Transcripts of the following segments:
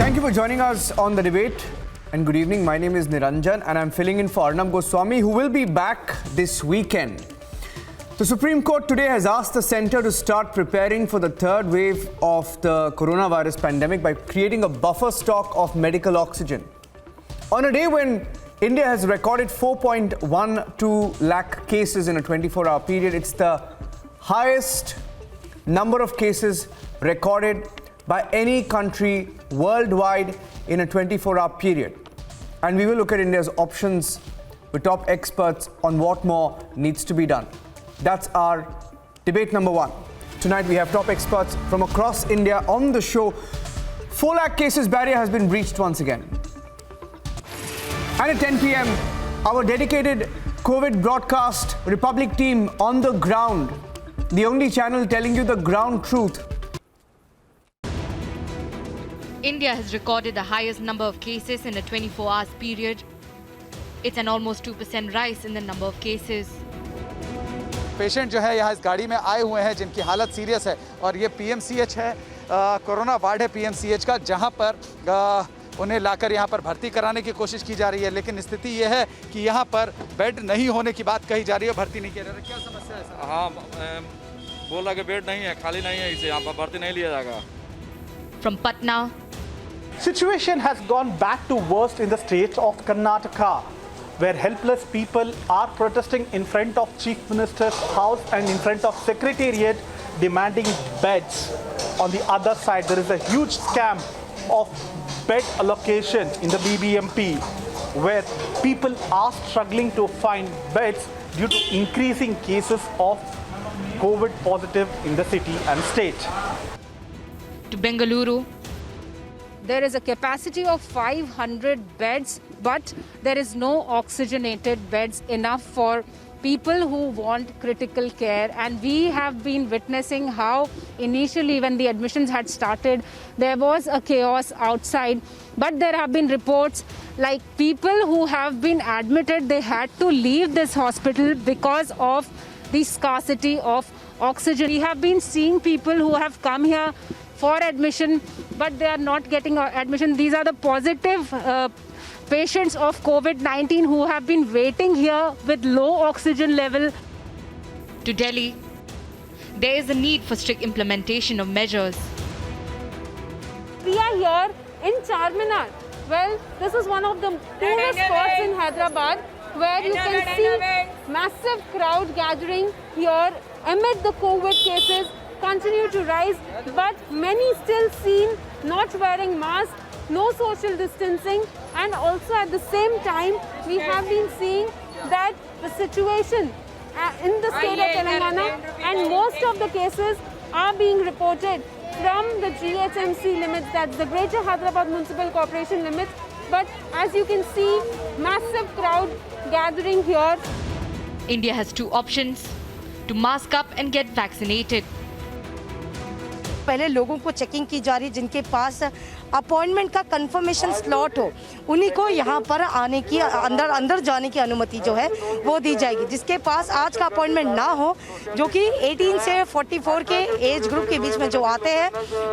Thank you for joining us on The Debate, and good evening. My name is Niranjan and I'm filling in for Arnab Goswami, who will be back this weekend. The Supreme Court today has asked the centre to start preparing for the third wave of the coronavirus pandemic by creating a buffer stock of medical oxygen. On a day when India has recorded 4.12 lakh cases in a 24-hour period, it's the highest number of cases recorded by any country worldwide in a 24-hour period. And we will look at India's options with top experts on what more needs to be done. That's our debate number one. Tonight we have top experts from across India on the show. 4 lakh cases barrier has been breached once again. And at 10 p.m, our dedicated COVID broadcast Republic team on the ground, the only channel telling you the ground truth. India has recorded the highest number of cases in a 24 hours period. It's an almost 2% rise in the number of cases. Patient जो है यहाँ इस गाड़ी में आए हुए हैं जिनकी हालत सीरियस है और ये पीएमसीएच है, कोरोना वार्ड है पीएमसीएच का, जहाँ पर उन्हें लाकर यहाँ पर भर्ती कराने की कोशिश की जा रही है, लेकिन स्थिति ये है कि यहाँ पर बेड नहीं होने की बात कही जा रही है, भर्ती नहीं किया जा रहा है। क्या समस्या है सर? हाँ, बोल रहा कि बेड नहीं है, खाली नहीं है, इसे यहाँ पर भर्ती नहीं लिया जाएगा। From Patna, Situation has gone back to worst in the state of Karnataka, where helpless people are protesting in front of Chief Minister's house and in front of Secretariat demanding beds. On the other side, there is a huge scam of bed allocation in the BBMP, where people are struggling to find beds due to increasing cases of COVID positive in the city and state. to Bengaluru, there is a capacity of 500 beds, but there is no oxygenated beds enough for people who want critical care. And we have been witnessing how initially when the admissions had started, there was a chaos outside. But there have been reports like people who have been admitted, they had to leave this hospital because of the scarcity of oxygen. We have been seeing people who have come here for admission, but they are not getting admission. These are the positive patients of COVID-19 who have been waiting here with low oxygen level. to Delhi, there is a need for strict implementation of measures. We are here in Charminar. Well, this is one of the tourist spots in Hyderabad where you can see massive crowd gathering here amid the COVID cases continue to rise, but many still seen not wearing masks, no social distancing, and also at the same time we have been seeing that the situation in the state of Telangana and most of the cases are being reported from the GHMC limits, that's the Greater Hyderabad Municipal Corporation limits. But as you can see, massive crowd gathering here. India has two options: to mask up and get vaccinated, पहले लोगों को checking की जा रही, जिनके पास appointment का confirmation slot हो उन्हीं को यहाँ पर आने की अंदर जाने की अनुमति जो है वो दी जाएगी। जिसके पास आज का अपॉइंटमेंट ना हो, जो कि 18 से 44 के एज ग्रुप के बीच में जो आते हैं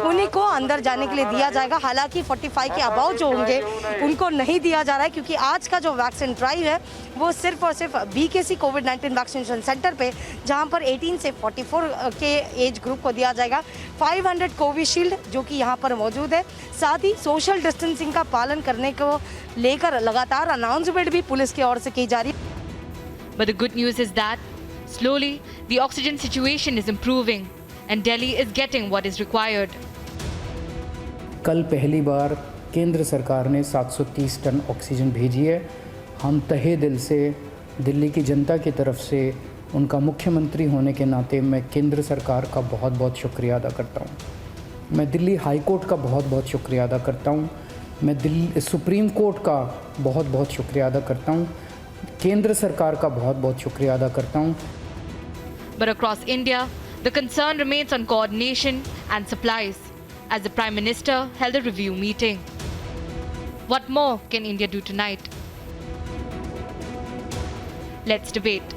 उन्हीं को अंदर जाने के लिए दिया जाएगा। हालांकि 45 के अबाव जो होंगे उनको नहीं दिया जा रहा है, क्योंकि आज का जो वैक्सीन ड्राइव है वो सिर्फ और सिर्फ BKC कोविड-19 वैक्सीनेशन सेंटर पे, जहाँ पर 18 से 44 के एज ग्रुप को दिया जाएगा। 500 कोविशील्ड जो कि यहाँ पर मौजूद है, साथ ही सोशल डिस्टेंसिंग का पालन करने को लेकर लगातार अनाउंसमेंट भी पुलिस की ओर से की जा रही है। but the good news is that slowly the oxygen situation is improving and Delhi is getting what is required. कल पहली बार केंद्र सरकार ने 730 टन ऑक्सीजन भेजी है। हम तहे दिल से दिल्ली की जनता की तरफ से उनका मुख्यमंत्री होने के नाते मैं केंद्र सरकार का बहुत बहुत शुक्रिया अदा करता हूँ। मैं दिल्ली हाई कोर्ट का बहुत बहुत शुक्रिया अदा करता हूँ। मैं दिल्ली सुप्रीम कोर्ट का बहुत बहुत शुक्रिया अदा करता हूँ। केंद्र सरकार का बहुत बहुत शुक्रिया अदा करता हूँ। But across India, the concern remains on coordination and supplies as the Prime Minister held a review meeting. What more can India do tonight? Let's debate.